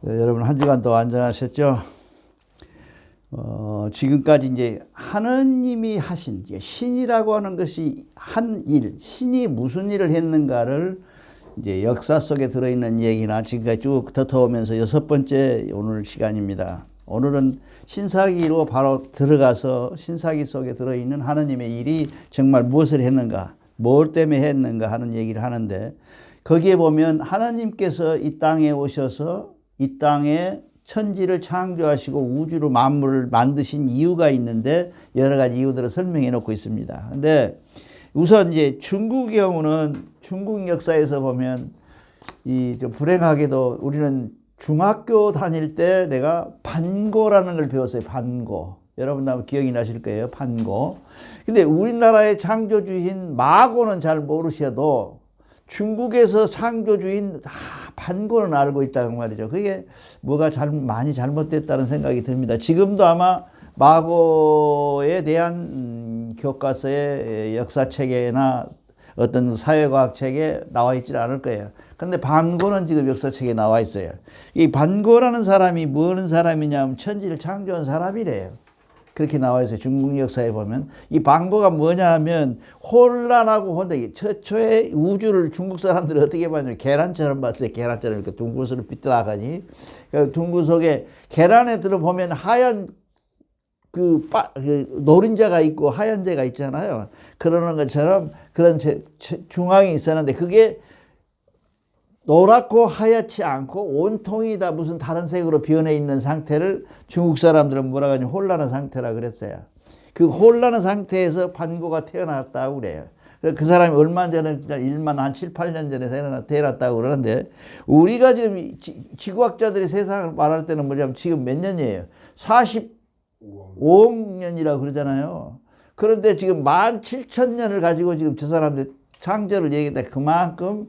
네, 여러분 한 주간 또 안전하셨죠? 지금까지 이제 하느님이 하신 신이라고 하는 것이 한 일, 신이 무슨 일을 했는가를 이제 역사 속에 들어있는 얘기나 지금까지 쭉 훑어오면서 6번째 오늘 시간입니다. 오늘은 신사기로 바로 들어가서 신사기 속에 들어있는 하느님의 일이 정말 무엇을 했는가, 뭘 때문에 했는가 하는 얘기를 하는데, 거기에 보면 하나님께서 이 땅에 오셔서 이 땅에 천지를 창조하시고 우주로 만물을 만드신 이유가 있는데 여러 가지 이유들을 설명해 놓고 있습니다. 근데 우선 이제 중국의 경우는 중국 역사에서 보면 좀 불행하게도 우리는 중학교 다닐 때 내가 반고라는 걸 배웠어요. 반고. 여러분도 아마 기억이 나실 거예요. 반고. 근데 우리나라의 창조주인 마고는 잘 모르셔도 중국에서 창조주인 반고는 알고 있다는 말이죠. 그게 뭐가 많이 잘못됐다는 생각이 듭니다. 지금도 아마 마고에 대한 교과서의 역사책에나 어떤 사회과학 책에 나와 있지는 않을 거예요. 그런데 반고는 지금 역사책에 나와 있어요. 이 반고라는 사람이 무슨 사람이냐면 천지를 창조한 사람이래요. 그렇게 나와 있어요. 중국 역사에 보면. 이 반고가 뭐냐 하면 혼란하고 혼돈. 최초의 우주를 중국 사람들이 어떻게 봤냐면 계란처럼 봤어요. 계란처럼 이렇게 둥글스로 삐뚤어가니. 둥근 속에 계란에 들어보면 하얀 그 노른자가 있고 하얀 재가 있잖아요. 그러는 것처럼 그런 중앙이 있었는데 그게 노랗고 하얗지 않고 온통이 다 무슨 다른 색으로 변해 있는 상태를 중국 사람들은 뭐라고 하냐면 혼란한 상태라 그랬어요. 그 혼란한 상태에서 반고가 태어났다고 그래요. 그 사람이 얼마 전에 일만 한 7, 8년 전에 태어났다고 그러는데 우리가 지금 지구학자들이 세상을 말할 때는 뭐냐면 지금 몇 년이에요? 45억 년이라고 그러잖아요. 그런데 지금 17,000년을 가지고 지금 저 사람들 창조를 얘기했다. 그만큼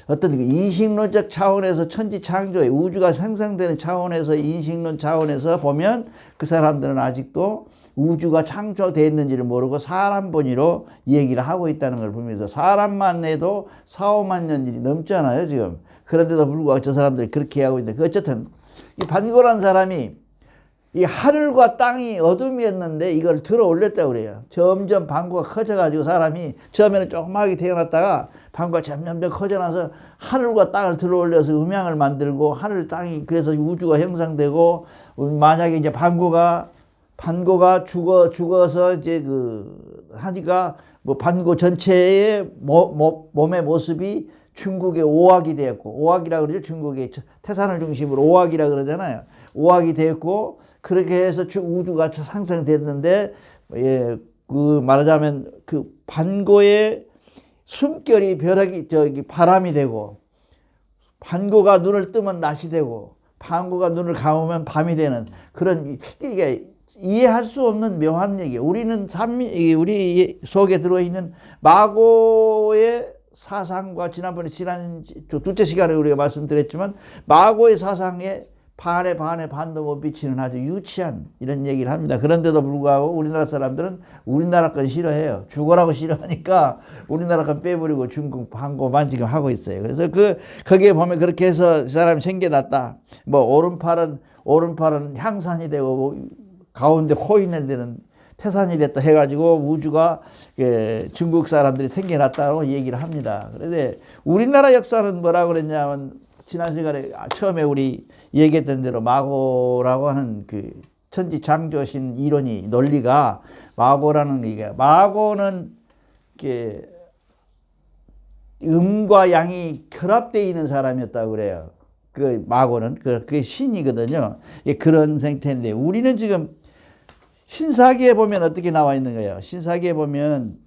어떤 인식론적 차원에서 천지 창조의 우주가 생성되는 차원에서 인식론 차원에서 보면 그 사람들은 아직도 우주가 창조됐는지를 모르고 사람 본위로 얘기를 하고 있다는 걸 보면서 사람만 해도 4, 5만 년이 넘잖아요 지금. 그런데도 불구하고 저 사람들이 그렇게 하고 있는데 어쨌든 이 반고라는 사람이 이 하늘과 땅이 어둠이었는데 이걸 들어 올렸다고 그래요. 점점 반고가 커져가지고 사람이 처음에는 조그맣게 태어났다가 반고가 점점 커져나서 하늘과 땅을 들어 올려서 음양을 만들고 하늘 땅이 그래서 우주가 형성되고 만약에 이제 반고가 죽어서 이제 하니까 뭐 반고 전체의 몸의 모습이 중국의 오악이 되었고 오악이라고 그러죠. 중국의 태산을 중심으로 오악이라고 그러잖아요. 오악이 되었고 그렇게 해서 우주가 상승됐는데 말하자면 그 반고의 숨결이 바람이 되고 반고가 눈을 뜨면 낮이 되고 반고가 눈을 감으면 밤이 되는 그런 이게 이해할 수 없는 묘한 얘기. 우리는 우리 속에 들어있는 마고의 사상과 지난 둘째 시간에 우리가 말씀드렸지만 마고의 사상에 반에 반도 못 비치는 아주 유치한 이런 얘기를 합니다. 그런데도 불구하고 우리나라 사람들은 우리나라 건 싫어해요. 죽어라고 싫어하니까 우리나라 건 빼버리고 중국 반고만 지금 하고 있어요. 그래서 거기에 보면 그렇게 해서 사람이 생겨났다. 뭐 오른팔은 향산이 되고 가운데 코 있는 데는 태산이 됐다 해가지고 우주가 중국 사람들이 생겨났다고 얘기를 합니다. 그런데 우리나라 역사는 뭐라고 그랬냐면 지난 시간에 처음에 우리 얘기했던 대로 마고라고 하는 그 천지 창조신 이론이 논리가 마고라는 얘기가 마고는 음과 양이 결합되어 있는 사람이었다고 그래요. 그 마고는 그게 신이거든요. 그런 상태인데 우리는 지금 신사기에 보면 어떻게 나와 있는 거예요? 신사기에 보면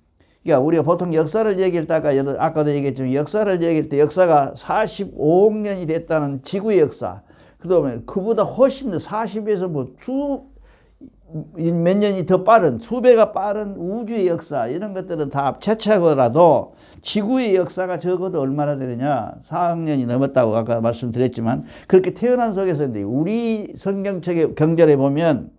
그러니까 우리가 보통 역사를 얘기할 때 아까도 얘기했지만 역사를 얘기할 때 역사가 45억 년이 됐다는 지구의 역사. 그다음에 그보다 훨씬 더 40에서 몇 년이 더 빠른 수배가 빠른 우주의 역사 이런 것들은 다 채취하고라도 지구의 역사가 적어도 얼마나 되느냐 4억 년이 넘었다고 아까 말씀드렸지만 그렇게 태어난 속에서 우리 성경책의 경전에 보면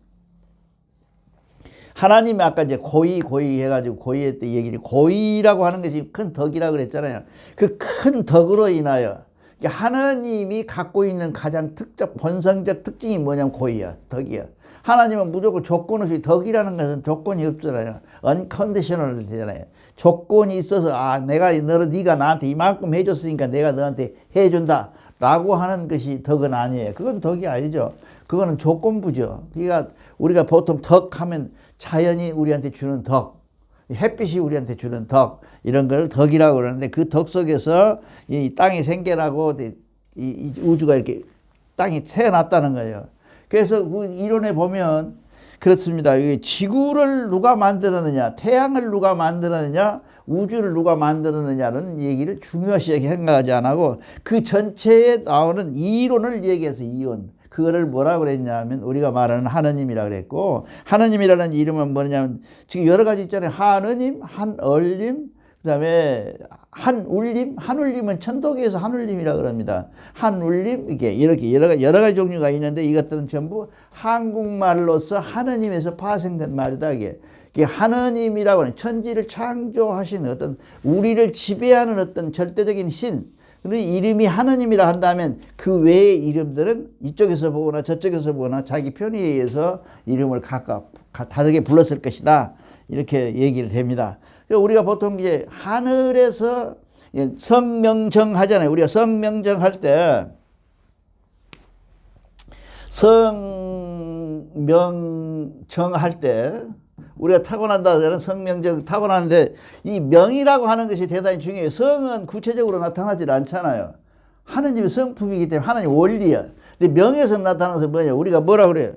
하나님이 아까 이제 고의 해가지고 고의의 때 얘기지 고의라고 하는 것이 큰 덕이라고 그랬잖아요. 그 큰 덕으로 인하여 하나님이 갖고 있는 가장 본성적 특징이 뭐냐면 고이야, 덕이야. 하나님은 무조건 조건 없이, 덕이라는 것은 조건이 없잖아요. unconditional 되잖아요. 조건이 있어서 네가 나한테 이만큼 해줬으니까 내가 너한테 해준다 라고 하는 것이 덕은 아니에요. 그건 덕이 아니죠. 그거는 조건부죠. 그러니까 우리가 보통 덕하면 자연이 우리한테 주는 덕, 햇빛이 우리한테 주는 덕, 이런 걸 덕이라고 그러는데, 그 덕 속에서 이 땅이 생겨나고 이 우주가 이렇게 땅이 태어났다는 거예요. 그래서 그 이론에 보면 그렇습니다. 지구를 누가 만들었느냐, 태양을 누가 만들었느냐, 우주를 누가 만들었느냐는 얘기를 중요하게 생각하지 않고 그 전체에 나오는 이론을 얘기해서 이론. 그거를 뭐라고 그랬냐면 우리가 말하는 하느님이라고 그랬고, 하느님이라는 이름은 뭐냐면 지금 여러 가지 있잖아요. 하느님, 한얼림, 그다음에 한울림. 한울림은 천도교에서 한울림이라고 그럽니다. 한울림, 이렇게 여러 가지 종류가 있는데 이것들은 전부 한국말로서 하느님에서 파생된 말이다. 이게 하느님이라고 하는 천지를 창조하신 어떤 우리를 지배하는 어떤 절대적인 신, 이름이 하느님이라 한다면 그 외의 이름들은 이쪽에서 보거나 저쪽에서 보거나 자기 편의에 의해서 이름을 각각 다르게 불렀을 것이다. 이렇게 얘기를 됩니다. 우리가 보통 이제 하늘에서 성명정 하잖아요. 우리가 성명정 할 때 우리가 타고난다 하잖아요. 성명정 타고나는데 이 명이라고 하는 것이 대단히 중요해요. 성은 구체적으로 나타나질 않잖아요. 하느님의 성품이기 때문에 하나님 원리야. 근데 명에서 나타나는 것은 뭐냐? 우리가 뭐라 그래요?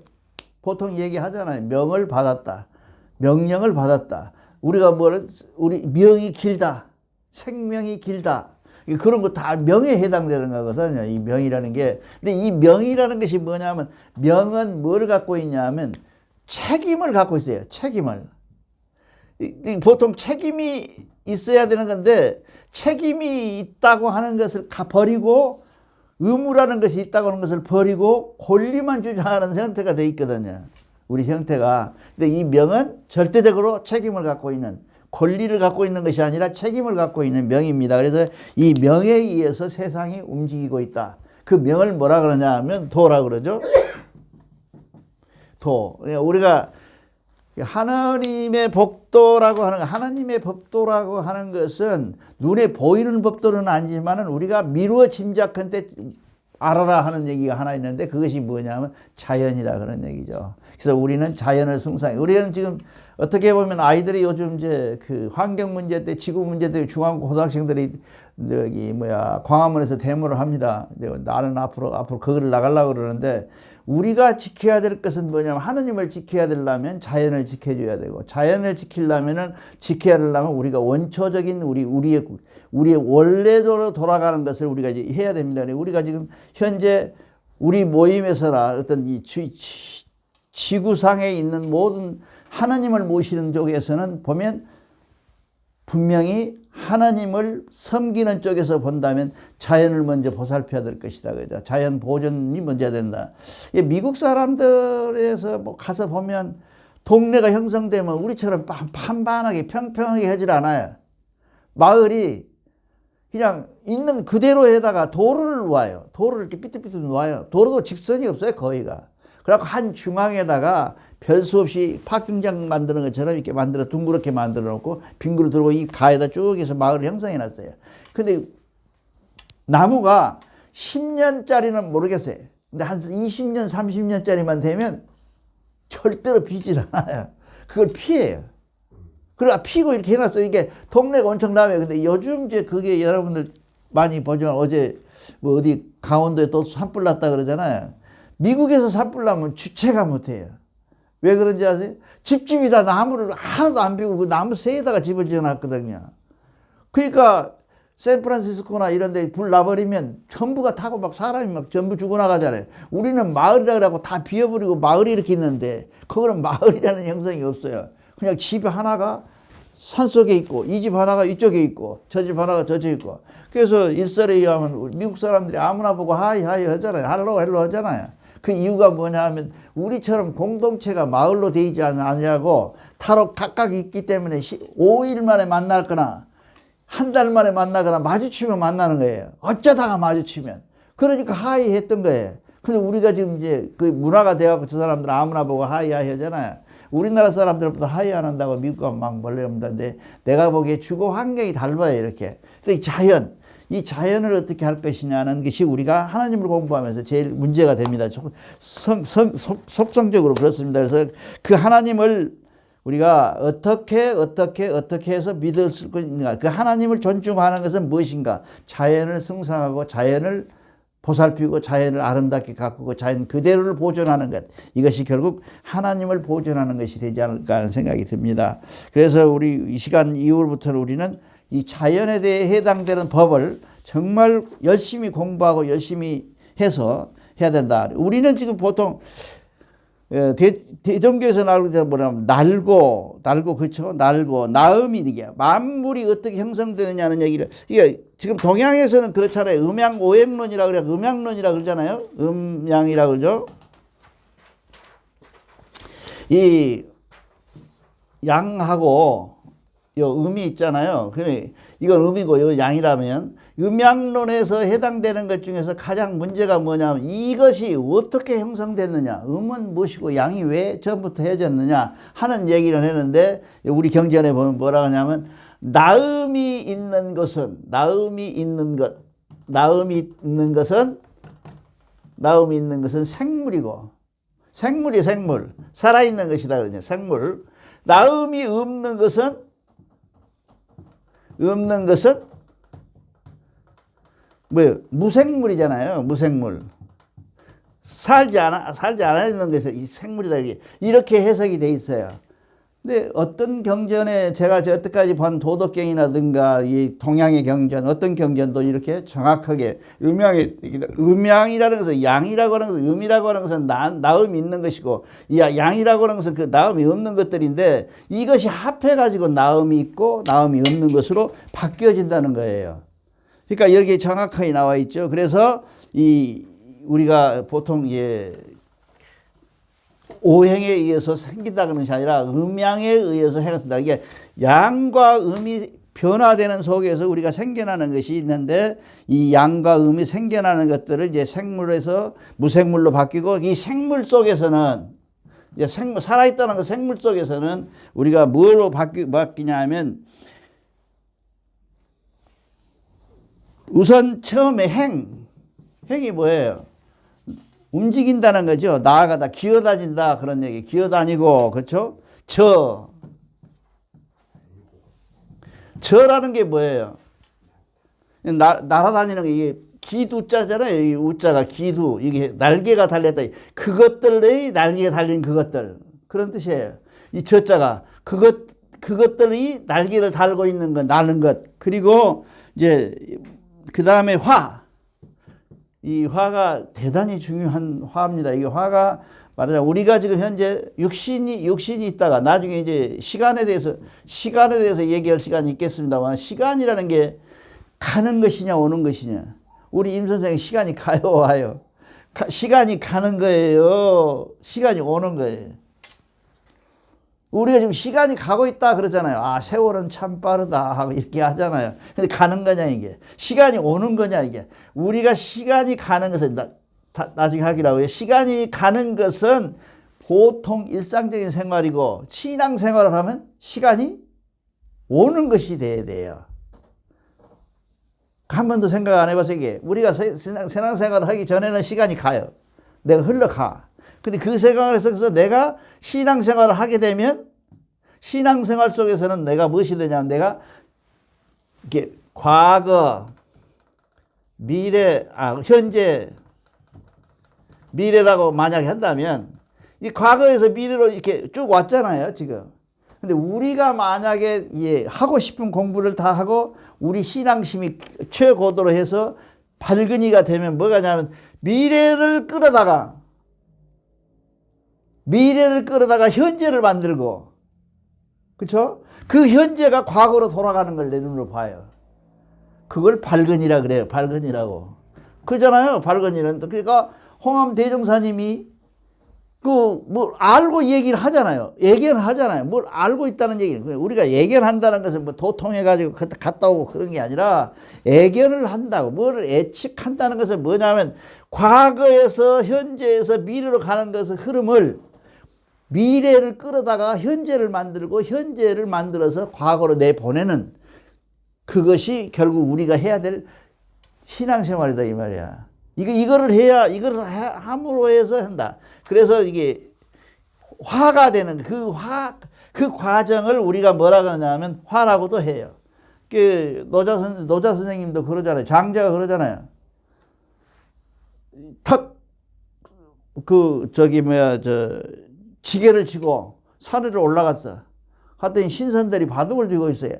보통 얘기하잖아요. 명을 받았다. 명령을 받았다. 우리 명이 길다. 생명이 길다. 그런 거 다 명에 해당되는 거거든요. 이 명이라는 게. 근데 이 명이라는 것이 뭐냐면, 명은 뭘 갖고 있냐면 책임을 갖고 있어요. 책임을. 보통 책임이 있어야 되는 건데, 책임이 있다고 하는 것을 버리고, 의무라는 것이 있다고 하는 것을 버리고 권리만 주장하는 형태가 돼 있거든요. 우리 형태가. 근데 이 명은 절대적으로 책임을 갖고 있는, 권리를 갖고 있는 것이 아니라 책임을 갖고 있는 명입니다. 그래서 이 명에 의해서 세상이 움직이고 있다. 그 명을 뭐라 그러냐 하면 도라 그러죠. 도. 우리가 하나님의 법도라고 하는 것은 눈에 보이는 법도는 아니지만 우리가 미루어 짐작한데 알아라 하는 얘기가 하나 있는데, 그것이 뭐냐면 자연이라 그런 얘기죠. 그래서 우리는 자연을 숭상해. 우리는 지금 어떻게 보면 아이들이 요즘 이제 그 환경 문제 때, 지구 문제 때 중앙 고등학생들이 광화문에서 데모를 합니다. 나는 앞으로 거기를 나가려고 그러는데, 우리가 지켜야 될 것은 뭐냐면 하느님을 지켜야 되려면 자연을 지켜줘야 되고, 자연을 지키려면 우리가 원초적인 우리의 원래대로 돌아가는 것을 우리가 이제 해야 됩니다. 우리가 지금 현재 우리 모임에서나 어떤 이 지구상에 있는 모든 하나님을 모시는 쪽에서는 보면 분명히 하나님을 섬기는 쪽에서 본다면 자연을 먼저 보살펴야 될 것이다. 그죠? 자연 보존이 먼저 된다. 미국 사람들에서 가서 보면 동네가 형성되면 우리처럼 판판하게 평평하게 하질 않아요. 마을이 그냥 있는 그대로에다가 도로를 놓아요. 도로를 이렇게 삐뚤삐뚤 놓아요. 도로도 직선이 없어요, 거의가. 그래갖고 한 중앙에다가 별 수 없이 파킹장 만드는 것처럼 이렇게 둥그렇게 만들어 놓고 빙그로 들고 이 가에다 쭉 해서 마을을 형성해 놨어요. 근데 나무가 10년짜리는 모르겠어요. 근데 한 20년, 30년짜리만 되면 절대로 피질 않아요. 그걸 피해요. 그걸 피고 이렇게 해놨어요. 이게 동네가 엄청나요. 근데 요즘 이제 그게 여러분들 많이 보지만 어제 어디 강원도에 또 산불 났다 그러잖아요. 미국에서 산불 나면 주체가 못해요. 왜 그런지 아세요? 집집이 다 나무를 하나도 안 피고 그 나무 새에다가 집을 지어놨거든요. 그러니까 샌프란시스코나 이런 데 불 나버리면 전부가 타고 사람이 전부 죽어나가잖아요. 우리는 마을이라고 하고 다 비워버리고 마을이 이렇게 있는데, 거기는 마을이라는 형성이 없어요. 그냥 집 하나가 산속에 있고, 이 집 하나가 이쪽에 있고, 저 집 하나가 저쪽에 있고. 그래서 일설에 의하면 미국 사람들이 아무나 보고 하이 하잖아요. 헬로 하잖아요. 그 이유가 뭐냐 하면 우리처럼 공동체가 마을로 되어 있지 않냐고, 타로 각각 있기 때문에 5일 만에 만날 거나 한 달 만에 만나거나 마주치면 만나는 거예요. 어쩌다가 마주치면. 그러니까 하이 했던 거예요. 근데 우리가 지금 이제 그 문화가 돼갖고 저 사람들 아무나 보고 하이 하잖아요. 우리나라 사람들보다 하이 안 한다고 미국 가면 막 몰려옵는데 내가 보기에 주거 환경이 달라요, 이렇게. 이 이 자연을 어떻게 할 것이냐는 것이 우리가 하나님을 공부하면서 제일 문제가 됩니다. 속성적으로 그렇습니다. 그래서 그 하나님을 우리가 어떻게 해서 믿을 수 있는가? 그 하나님을 존중하는 것은 무엇인가? 자연을 승상하고 자연을 보살피고 자연을 아름답게 가꾸고 자연 그대로를 보존하는 것. 이것이 결국 하나님을 보존하는 것이 되지 않을까 하는 생각이 듭니다. 그래서 우리 이 시간 이후부터는 우리는 이 자연에 대해 해당되는 법을 정말 열심히 공부하고 열심히 해서 해야 된다. 우리는 지금 보통 대종교에서 나올 때 뭐냐면 날고 그렇죠? 날고 나음이 이게 만물이 어떻게 형성되느냐는 얘기를 이게 지금 동양에서는 그렇잖아요. 음양 오행론이라 그래. 음양론이라 그러잖아요. 음양이라 그러죠. 이 양하고 요 음이 있잖아요. 이건 음이고 요 양이라면 음양론에서 해당되는 것 중에서 가장 문제가 뭐냐면 이것이 어떻게 형성됐느냐, 음은 무엇이고 양이 왜 전부터 해졌느냐 하는 얘기를 했는데 우리 경전에 보면 뭐라 하냐면 나음이 있는 것은 생물이고 생물 살아있는 것이다 그러죠. 생물. 나음이 없는 것은 뭐예요? 무생물이잖아요. 무생물. 살지 않아 있는 것이 이 생물이다. 이렇게 해석이 돼 있어요. 근데 어떤 경전에 제가 여태까지 본 도덕경이라든가 이 동양의 경전, 어떤 경전도 이렇게 정확하게 음양이라는 것은 양이라고 하는 것은 음이라고 하는 것은 나음이 있는 것이고 양이라고 하는 것은 그 나음이 없는 것들인데 이것이 합해가지고 나음이 있고 나음이 없는 것으로 바뀌어진다는 거예요. 그러니까 여기에 정확하게 나와 있죠. 그래서 우리가 보통 오행에 의해서 생긴다는 것이 아니라 음양에 의해서 해결된다. 이게 양과 음이 변화되는 속에서 우리가 생겨나는 것이 있는데 이 양과 음이 생겨나는 것들을 이제 생물에서 무생물로 바뀌고 이 생물 속에서는 살아있다는 그 생물 속에서는 우리가 뭐로 바뀌냐 하면 우선 처음에 행이 뭐예요? 움직인다는 거죠. 나아가다, 기어다닌다 그런 얘기. 기어다니고 그렇죠? 저라는 게 뭐예요? 날아다니는 게 이게 기두자잖아요. 이 우자가 기두. 이게 날개가 달렸다. 그것들의 날개가 달린 그것들. 그런 뜻이에요. 이 저자가 그것들이 날개를 달고 있는 것, 나는 것. 그리고 이제 그 다음에 이 화가 대단히 중요한 화입니다. 이게 화가 말하자면 우리가 지금 현재 육신이 있다가 나중에 이제 시간에 대해서 얘기할 시간이 있겠습니다만 시간이라는 게 가는 것이냐 오는 것이냐. 우리 임 선생님 시간이 가요 와요. 시간이 가는 거예요. 시간이 오는 거예요. 우리가 지금 시간이 가고 있다 그러잖아요. 아, 세월은 참 빠르다 하고 이렇게 하잖아요. 근데 가는 거냐 이게. 시간이 오는 거냐 이게. 우리가 시간이 가는 것은 나중에 하기로 하고요. 시간이 가는 것은 보통 일상적인 생활이고 신앙생활을 하면 시간이 오는 것이 돼야 돼요. 한 번도 생각 안 해봐서 이게 우리가 신앙생활을 하기 전에는 시간이 가요. 내가 흘러가. 근데 그 생각을 해서 내가 신앙생활을 하게 되면 신앙생활 속에서는 내가 무엇이 되냐면 내가 이렇게 과거, 미래, 현재, 미래라고 만약에 한다면 이 과거에서 미래로 이렇게 쭉 왔잖아요, 지금. 근데 우리가 만약에 하고 싶은 공부를 다 하고 우리 신앙심이 최고도로 해서 발근이가 되면 뭐가 냐면 미래를 끌어다가 현재를 만들고, 그렇죠? 그 현재가 과거로 돌아가는 걸 내 눈으로 봐요. 그걸 발근이라 그래요. 발근이라고. 그러잖아요. 발근이는. 그러니까 홍암 대종사님이 뭐 알고 얘기를 하잖아요. 예견을 하잖아요. 뭘 알고 있다는 얘기는 우리가 예견한다는 것은 뭐 도통해 가지고 갔다 오고 그런 게 아니라 예견을 한다고 뭐를 예측한다는 것은 뭐냐면 과거에서 현재에서 미래로 가는 것의 흐름을 미래를 끌어다가 현재를 만들고 현재를 만들어서 과거로 내보내는 그것이 결국 우리가 해야 될 신앙생활이다 이 말이야. 이거를 해야 이거를 함으로 해서 한다. 그래서 이게 화가 되는 그 과정을 우리가 뭐라 그러냐면 화라고도 해요. 그 노자 선생님도 그러잖아요. 장자가 그러잖아요. 지게를 지고 산 위로 올라갔어. 하더니 신선들이 바둑을 쥐고 있어요.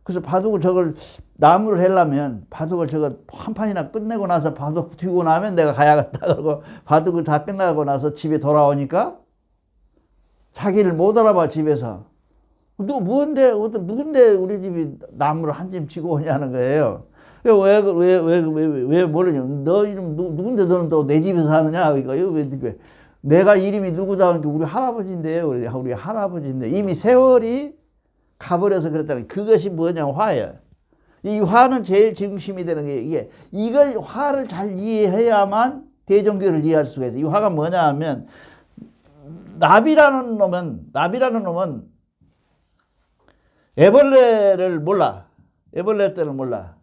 그래서 바둑을 저걸 나무를 하려면 바둑을 저거 한 판이나 끝내고 나서 바둑 튀고 나면 내가 가야겠다. 그러고 바둑을 다 끝나고 나서 집에 돌아오니까 자기를 못 알아봐 집에서. 누군데 우리 집이 나무를 한 집 지고 오냐는 거예요. 왜 모르냐. 너 이름 누군데 너는 또 내 집에서 사느냐. 왜 내가 이름이 누구다 하니까 우리 할아버지인데요. 우리 할아버지인데 이미 세월이 가버려서 그랬다는 그것이 뭐냐면 화예요. 이 화는 제일 중심이 되는 게 이걸 화를 잘 이해해야만 대종교를 이해할 수가 있어요. 이 화가 뭐냐 하면 나비라는 놈은 애벌레를 몰라. 애벌레 때를 몰라.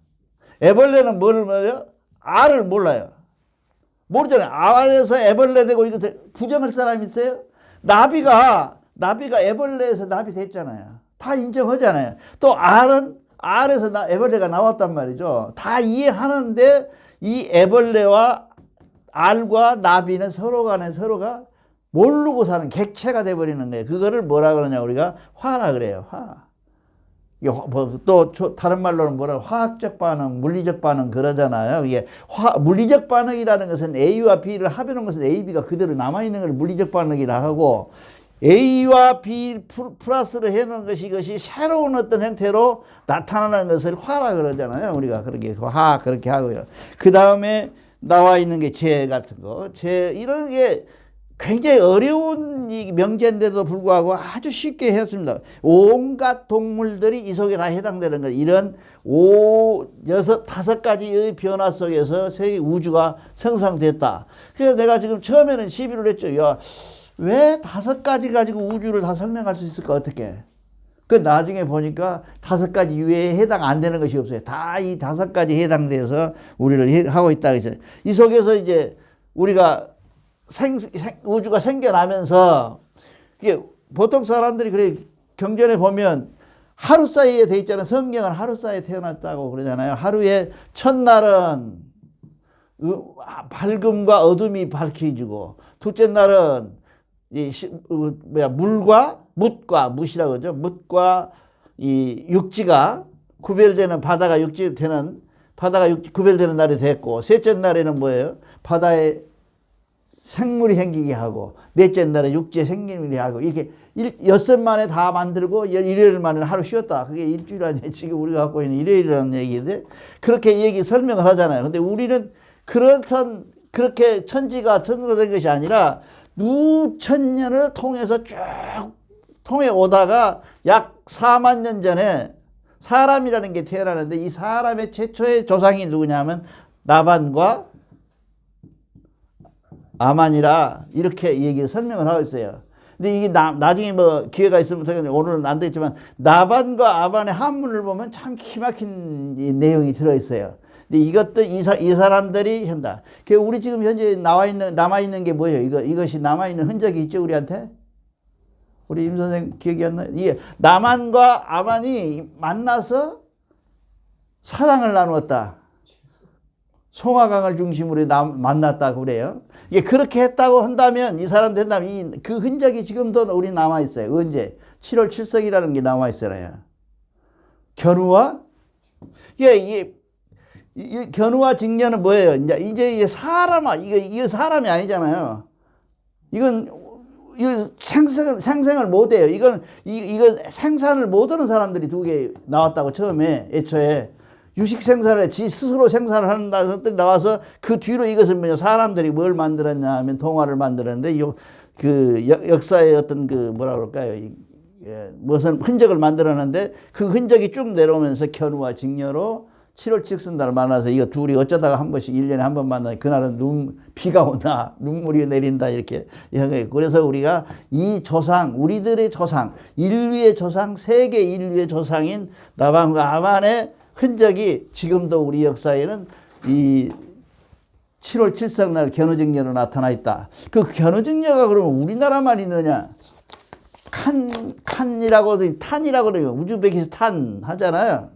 애벌레는 뭘 몰라요? 알을 몰라요. 모르잖아요. 알에서 애벌레 되고 이거 부정할 사람 있어요? 나비가 애벌레에서 나비 됐잖아요. 다 인정하잖아요. 또 알에서 애벌레가 나왔단 말이죠. 다 이해하는데 이 애벌레와 알과 나비는 서로 간에 서로가 모르고 사는 객체가 돼버리는 거예요. 그거를 뭐라 그러냐 우리가 화라 그래요. 화. 또 다른 말로는 뭐라 화학적 반응, 물리적 반응 그러잖아요. 이게 물리적 반응이라는 것은 A와 B를 합해놓은 것은 A, B가 그대로 남아있는 걸 물리적 반응이라 하고 A와 B 플러스를 해놓은 것이 이것이 새로운 어떤 형태로 나타나는 것을 화라 그러잖아요. 우리가 그렇게 그렇게 하고요. 그 다음에 나와 있는 게 재 같은 거, 이런 게 굉장히 어려운 명제인데도 불구하고 아주 쉽게 했습니다. 온갖 동물들이 이 속에 다 해당되는 것. 이런 다섯 가지의 변화 속에서 세계 우주가 생성됐다. 그래서 내가 지금 처음에는 시비를 했죠. 야, 왜 다섯 가지 가지고 우주를 다 설명할 수 있을까? 어떻게? 그 나중에 보니까 다섯 가지 이외에 해당 안 되는 것이 없어요. 다 이 다섯 가지 해당돼서 우리를 하고 있다. 그죠? 이 속에서 이제 우리가 우주가 생겨나면서 이게 보통 사람들이 그래 경전에 보면 하루 사이에 돼 있잖아요. 성경은 하루 사이에 태어났다고 그러잖아요. 하루에 첫날은 밝음과 어둠이 밝혀지고 둘째 날은 뭇이라고 그러죠. 뭇과 이 육지가 구별되는 바다가 구별되는 날이 됐고 셋째 날에는 뭐예요? 바다에 생물이 생기게 하고 넷째 날에 육지에 생기게 하고 이렇게 엿새 만에 다 만들고 일요일 만에 하루 쉬었다. 그게 일주일 아니에요. 지금 우리가 갖고 있는 일요일이라는 얘기인데 그렇게 설명을 하잖아요. 근데 우리는 그렇게 천지가 된 것이 아니라 수천 년을 통해서 쭉 통해 오다가 약 4만 년 전에 사람이라는 게 태어나는데 이 사람의 최초의 조상이 누구냐면 나반과 아만이라 이렇게 설명을 하고 있어요. 근데 이게 나중에 뭐 기회가 있으면 오늘은 안 되겠지만 나반과 아반의 한문을 보면 참 기막힌 내용이 들어있어요. 근데 이것들 이 사람들이 한다. 우리 지금 현재 남아있는 게 뭐예요? 이것이 남아있는 흔적이 있죠 우리한테? 우리 임 선생 기억이 안 나요? 이게 나만과 아만이 만나서 사랑을 나누었다. 송화강을 중심으로 만났다고 그래요. 이게 그렇게 했다고 한다면 이 사람 된다면 그 흔적이 지금도 우리 남아 있어요. 언제? 7월 7석이라는 게 남아 있어요. 견우와 이게 견우와 직녀는 뭐예요? 이제 이게 이게 사람이 아니잖아요. 이건 생생을 못 해요. 이건 생산을 못 하는 사람들이 두 개 나왔다고 처음에 애초에 유식 생산을 지 스스로 생산을 하는 사람들이 나와서 그 뒤로 이것을 사람들이 뭘 만들었냐 하면 동화를 만들었는데 그 역사의 어떤 그 뭐라 그럴까요? 무슨 흔적을 만들어놨는데 그 흔적이 쭉 내려오면서 견우와 직녀로 7월 칙성달을 만나서 이거 둘이 어쩌다가 한 번씩 1년에 한 번 만나. 그날은 비가 온다, 눈물이 내린다 이렇게 그래서 우리가 이 조상, 우리들의 조상, 인류의 조상, 세계 인류의 조상인 나방과 아만의 흔적이 지금도 우리 역사에는 이 7월 칠성날 견우직녀로 나타나 있다. 그 견우직녀가 그러면 우리나라만 있느냐? 칸이라고도 탄이라고 그래요. 우즈베키스탄 하잖아요.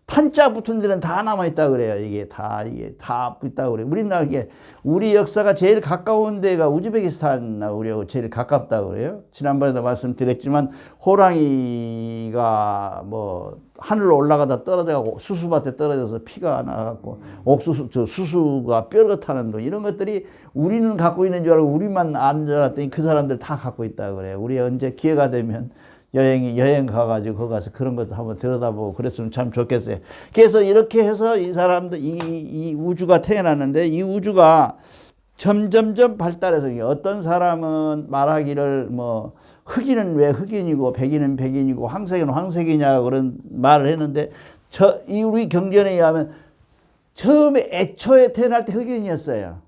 탄자 붙은 데는 다 남아있다 그래요. 이게 다 있다 그래요. 우리나라 우리 역사가 제일 가까운 데가 우즈베키스탄하고 제일 가깝다 그래요. 지난번에도 말씀드렸지만 호랑이가 뭐 하늘로 올라가다 떨어져가고 수수밭에 떨어져서 피가 나갖고 수수가 뼈를 거 이런 것들이 우리는 갖고 있는 줄 알고 우리만 아는 줄 알았더니 그 사람들 다 갖고 있다 그래요. 우리 언제 기회가 되면 여행 가가지고 거기 가서 그런 것도 한번 들여다보고 그랬으면 참 좋겠어요. 그래서 이렇게 해서 이 사람들, 이 우주가 태어났는데 이 우주가 점점점 발달해서 어떤 사람은 말하기를 뭐 흑인은 왜 흑인이고 백인은 백인이고 황색은 황색이냐 그런 말을 했는데 우리 경전에 의하면 처음에 애초에 태어날 때 흑인이었어요.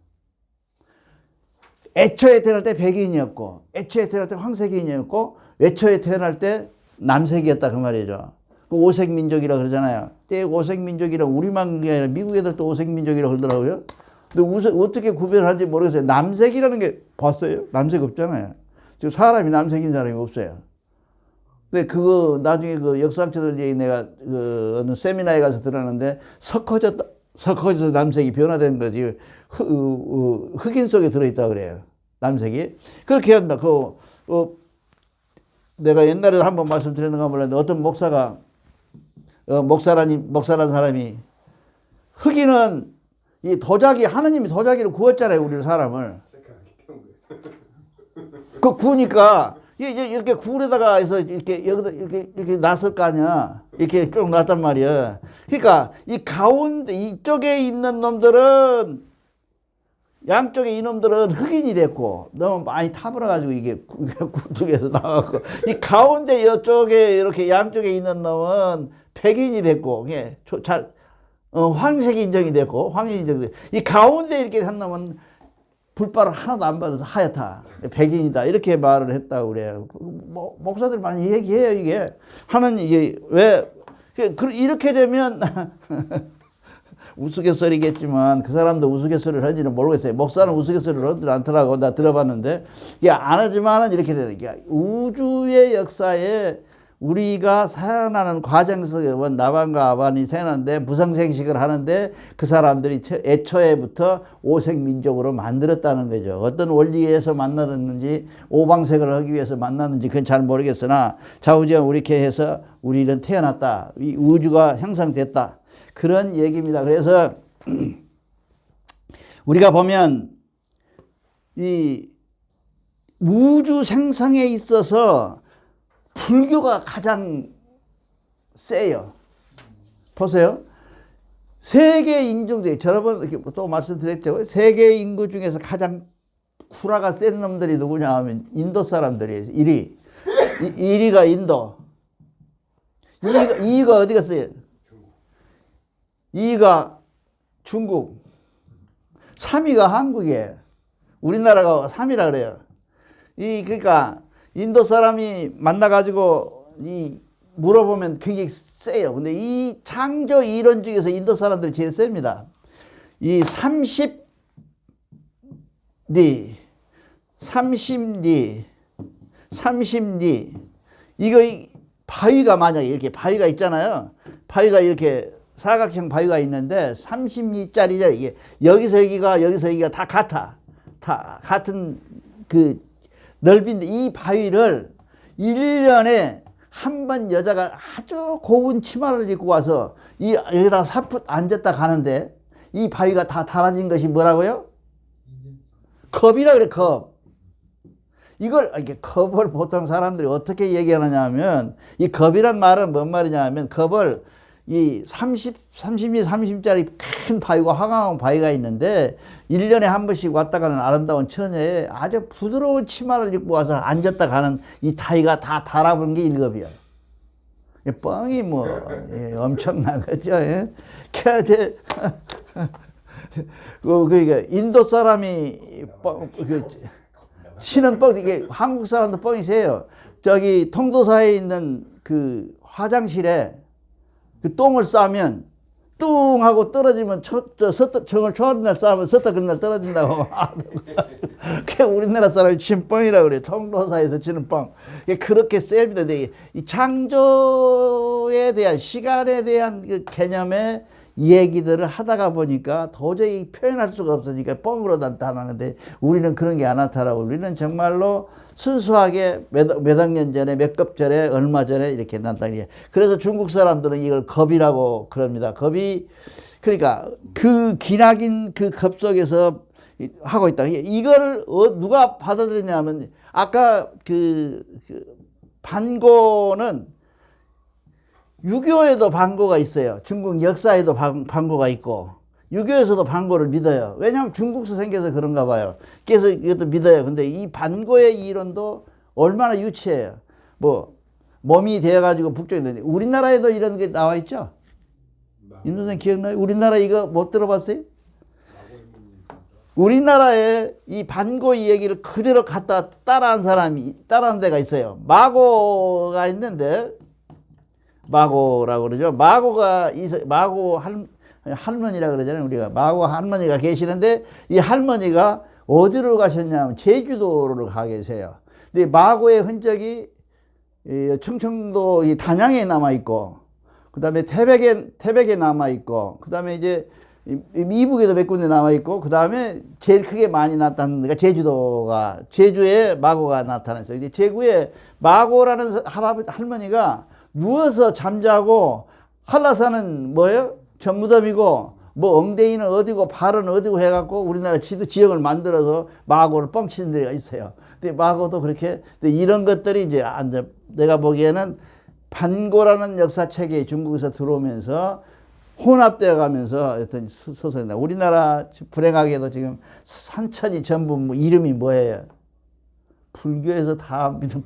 애초에 태어날 때 백인이었고 애초에 태어날 때 황색인이었고 애초에 태어날 때 남색이었다 그 말이죠. 그 오색 민족이라 그러잖아요. 오색 민족이라 우리만 게 아니라 미국 애들도 오색 민족이라고 그러더라고요. 근데 어떻게 구별하는지 모르겠어요. 남색이라는 게 봤어요? 남색 없잖아요. 지금 사람이 남색인 사람이 없어요. 근데 그거 나중에 그 역사학자들 얘기 내가 그 어느 세미나에 가서 들었는데 섞어져서 남색이 변화된 거지 흑인 속에 들어있다 그래요. 남색이. 그렇게 한다. 내가 옛날에 한번 말씀드렸는가 몰랐는데 어떤 목사가 목사라는 사람이 흑인은 이 도자기 하느님이 도자기로 구웠잖아요. 우리 사람을. 그 구우니까 이렇게 구울에다가 해서 이렇게 여기다 이렇게 놨을 거 아니야. 이렇게 쭉 놨단 말이야. 그러니까 이 가운데 이쪽에 있는 놈들은 양쪽에 이놈들은 흑인이 됐고 너무 많이 타버려가지고 이게 굴뚝에서 나왔고 이 가운데 이쪽에 이렇게 양쪽에 있는 놈은 백인이 됐고 황색 인정이 됐고 황인 인정이 됐고 이 가운데 이렇게 한 놈은 불발을 하나도 안 받아서 하얗다 백인이다 이렇게 말을 했다고 그래요. 목사들 많이 얘기해요. 이게 하나님 이게 왜 이렇게 되면 우스갯소리겠지만 그 사람도 우스갯소리를 하는지는 모르겠어요. 목사는 우스갯소리를 하지 않더라고. 나 들어봤는데 이게 안 하지만은 이렇게 되는 게 우주의 역사에 우리가 살아나는 과정에서 나반과 아반이 태어났는데 무성생식을 하는데 그 사람들이 애초에부터 오색 민족으로 만들었다는 거죠. 어떤 원리에서 만났는지 오방색을 하기 위해서 만났는지 그건 잘 모르겠으나 좌우지간 이렇게 해서 우리는 태어났다. 이 우주가 형성됐다. 그런 얘기입니다. 그래서 우리가 보면 이 우주 생성에 있어서 불교가 가장 세요. 보세요. 세계 인종 중에 여러분 또 말씀드렸죠. 세계 인구 중에서 가장 쿠라가 센 놈들이 누구냐 하면 인도 사람들이에요. 1위가 인도. 2위가 어디 갔어요? 2위가 중국, 3위가 한국이에요. 우리나라가 3위라 그래요. 그러니까 인도 사람이 만나가지고 물어보면 굉장히 세요. 근데 이 창조 이론 중에서 인도 사람들이 제일 셉니다. 이 30리 이거 바위가 만약에 이렇게 바위가 있잖아요. 바위가 이렇게 사각형 바위가 있는데 30리짜리죠. 이게 여기서 여기가 다 같아. 다 같은 그 넓이인데 이 바위를 1년에 한 번 여자가 아주 고운 치마를 입고 와서 여기다 사풋 앉았다 가는데 이 바위가 다 달아진 것이 뭐라고요? 컵이라 그래, 컵. 이렇게 컵을 보통 사람들이 어떻게 얘기하느냐 하면 이 컵이란 말은 뭔 말이냐 하면 컵을 이 32, 30짜리 큰 바위가 화강암 바위가 있는데 1년에 한 번씩 왔다 가는 아름다운 처녀에 아주 부드러운 치마를 입고 와서 앉았다 가는 이 타이가 다 달아본 게 일급이야. 뻥이 뭐 엄청난 거죠. 예? 그러니까 인도 사람이 신은 뻥, 이게 한국 사람도 뻥이 세요. 저기 통도사에 있는 그 화장실에 그 똥을 싸면 뚱 하고 떨어지면 정을 좋아하는 날 싸면 섰다 그런 날 떨어진다고. 그게 우리나라 사람이 친 뻥이라고 그래요. 통도사에서 치는 뻥. 그렇게 셉니다. 이 창조에 대한, 시간에 대한 그 개념의 얘기들을 하다가 보니까 도저히 표현할 수가 없으니까 뻥으로 나타나는데 우리는 그런 게 안 나타나고 우리는 정말로 순수하게 몇 학년 전에 몇 급 전에 얼마 전에 이렇게 나타나게. 그래서 중국 사람들은 이걸 겁이라고 그럽니다. 겁이 그러니까 그 기나긴 그 겁 속에서 하고 있다. 이거를 누가 받아들였냐면 아까 그 반고는 유교에도 반고가 있어요. 중국 역사에도 반고가 있고 유교에서도 반고를 믿어요. 왜냐하면 중국에서 생겨서 그런가 봐요. 그래서 이것도 믿어요. 근데 이 반고의 이론도 얼마나 유치해요. 뭐 몸이 되어가지고 북쪽에 있는데 우리나라에도 이런 게 나와 있죠. 임 선생 기억나요? 우리나라 이거 못 들어봤어요? 우리나라에 이 반고 얘기를 그대로 갖다 따라한 데가 있어요. 마고가 있는데 마고라고 그러죠. 마고 할머니라 그러잖아요. 우리가 마고 할머니가 계시는데 이 할머니가 어디로 가셨냐면 제주도를 가 계세요. 근데 마고의 흔적이 충청도 이 단양에 남아 있고, 그 다음에 태백에 남아 있고, 그 다음에 이제 이북에도 몇 군데 남아 있고, 그 다음에 제일 크게 많이 나타나는 데가 제주에 마고가 나타났어요. 제주에 마고라는 할머니가 누워서 잠자고 한라산은 뭐예요? 전무덤이고 뭐 엉덩이는 어디고 발은 어디고 해갖고 우리나라 지역을 만들어서 마고를 뻥치는 데가 있어요. 근데 마고도 그렇게 이런 것들이 이제 내가 보기에는 반고라는 역사체계 중국에서 들어오면서 혼합되어 가면서 어떤 소설이다. 우리나라 불행하게도 지금 산천이 전부 뭐 이름이 뭐예요? 불교에서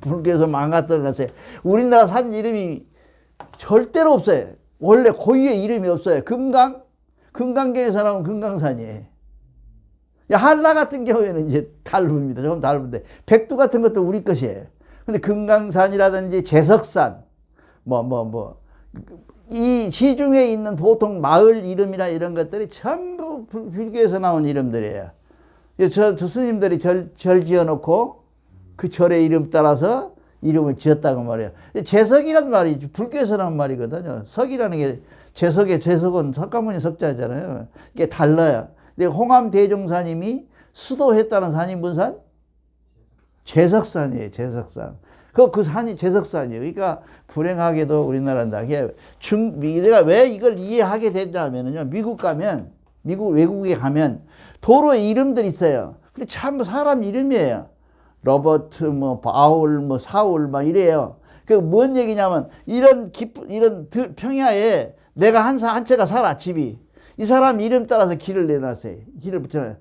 불교에서 망가뜨려놨어요. 우리나라 산 이름이 절대로 없어요. 원래 고유의 이름이 없어요. 금강경에서 나온 금강산이에요. 한라 같은 경우에는 이제 다릅니다. 조금 다른데 백두 같은 것도 우리 것이에요. 근데 금강산이라든지 제석산 이 시중에 있는 보통 마을 이름이나 이런 것들이 전부 불교에서 나온 이름들이에요. 저 스님들이 절 지어놓고 그 절의 이름 따라서 이름을 지었다고 말이에요. 제석이란 말이 불교에서 나온 말이거든요. 석이라는 게 제석은 석가모니 석자잖아요. 이게 달라요. 근데 홍암 대종사님이 수도했다는 산이 무슨 산? 제석산이에요. 제석산. 그 산이 제석산이에요. 그러니까 불행하게도 우리나라는 내가 왜 이걸 이해하게 됐냐면요. 외국에 가면 도로에 이름들이 있어요. 근데 전부 사람 이름이에요. 로버트, 바울, 사울, 이래요. 그 뭔 얘기냐면, 이런 평야에 내가 한 채가 살아, 집이. 이 사람 이름 따라서 길을 내놨어요. 길을 붙여놔요.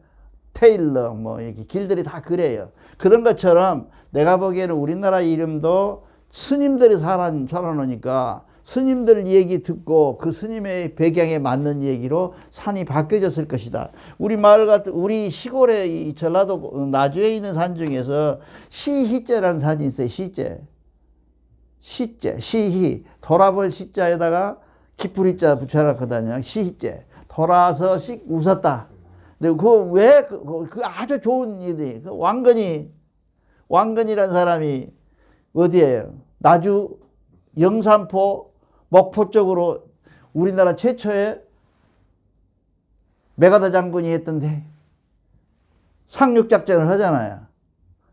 테일러, 이렇게 길들이 다 그래요. 그런 것처럼 내가 보기에는 우리나라 이름도 스님들이 살아놓으니까 스님들 얘기 듣고 그 스님의 배경에 맞는 얘기로 산이 바뀌어졌을 것이다. 우리 시골에 이 전라도 나주에 있는 산 중에서 시희자라는 산이 있어요. 시희. 돌아본 시자에다가 기쁘리자 붙여놨거든요. 시희자. 돌아서 웃었다. 근데 그 아주 좋은 일이, 왕건이라는 사람이 어디에요? 나주, 영산포, 목포 쪽으로 우리나라 최초의 메가더 장군이 했던데 상륙작전을 하잖아요.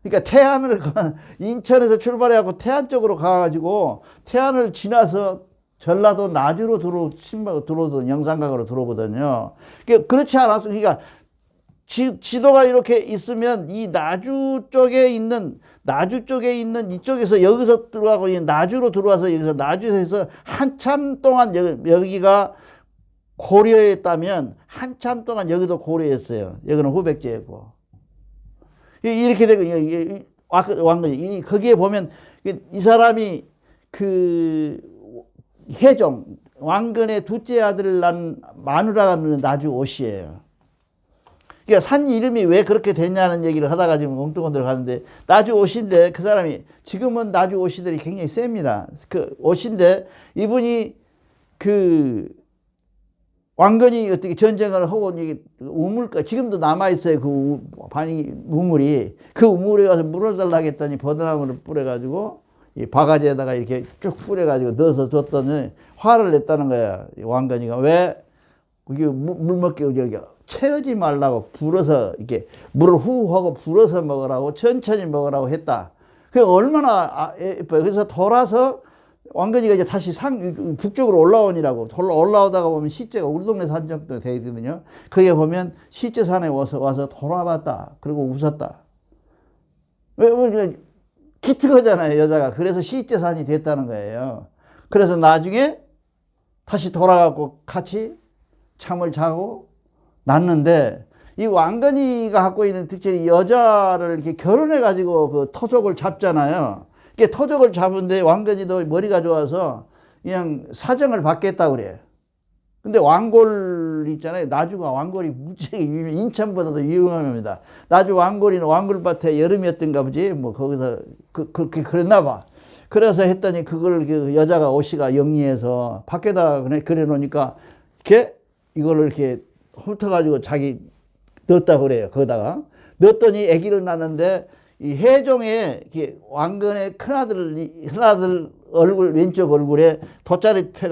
그러니까 인천에서 출발해갖고 태안 쪽으로 가가지고 태안을 지나서 전라도 나주로 들어오던 영산각으로 들어오거든요. 그렇지 않았어. 그러니까 지도가 이렇게 있으면 이 나주 쪽에 있는 나주 쪽에 있는 이쪽에서 여기서 들어가고 나주로 들어와서 여기서 나주에서 한참 동안 여기가 고려였다면 한참 동안 여기도 고려였어요. 여기는 후백제였고. 이렇게 되고 왕건이 거기에 보면 이 사람이 그 해종 왕건의 둘째 아들을 낳은 마누라가 나주 옷이에요. 그러니까 산 이름이 왜 그렇게 됐냐는 얘기를 하다가 지금 엉뚱한 데로 가는데 나주 옷인데 그 사람이 지금은 나주 옷이들이 굉장히 셉니다. 그 옷인데 이분이 그 왕건이 어떻게 전쟁을 하고 이게 우물가 지금도 남아 있어요. 그 반이 우물이 그 우물에 가서 물을 달라 했더니 버드나무를 뿌려가지고 이 바가지에다가 이렇게 쭉 뿌려가지고 넣어서 줬더니 화를 냈다는 거야. 왕건이가 왜 이게 물 먹게 여기 채우지 말라고 불어서 이렇게 물을 후하고 불어서 먹으라고 천천히 먹으라고 했다. 그 얼마나 예뻐요. 그래서 돌아서 왕건이가 이제 다시 북쪽으로 올라오니라고 올라오다가 보면 시제가 우리 동네 산정도 되어 있거든요. 거기에 보면 시제산에 와서 돌아봤다. 그리고 웃었다. 왜 기특하잖아요, 여자가. 그래서 시제산이 됐다는 거예요. 그래서 나중에 다시 돌아가고 같이 잠을 자고 났는데 이 왕건이가 갖고 있는 특징이 여자를 이렇게 결혼해 가지고 그 토족을 잡잖아요. 이게 토족을 잡은데 왕건이도 머리가 좋아서 그냥 사정을 받겠다 그래. 근데 왕골 있잖아요. 나주가 왕골이 무지하게 인천보다도 유명합니다. 나주 왕골이는 왕골밭에 여름이었던가 보지. 뭐 거기서 그렇게 그랬나 봐. 그래서 했더니 그걸 그 여자가 오씨가 영리해서 밖에다 그래 놓으니까 이걸 이렇게 훑어가지고 자기 넣었다 그래요. 거기다가 넣었더니 아기를 낳는데 이 해종의 왕건의 큰아들 얼굴 왼쪽 얼굴에 돗자리 펴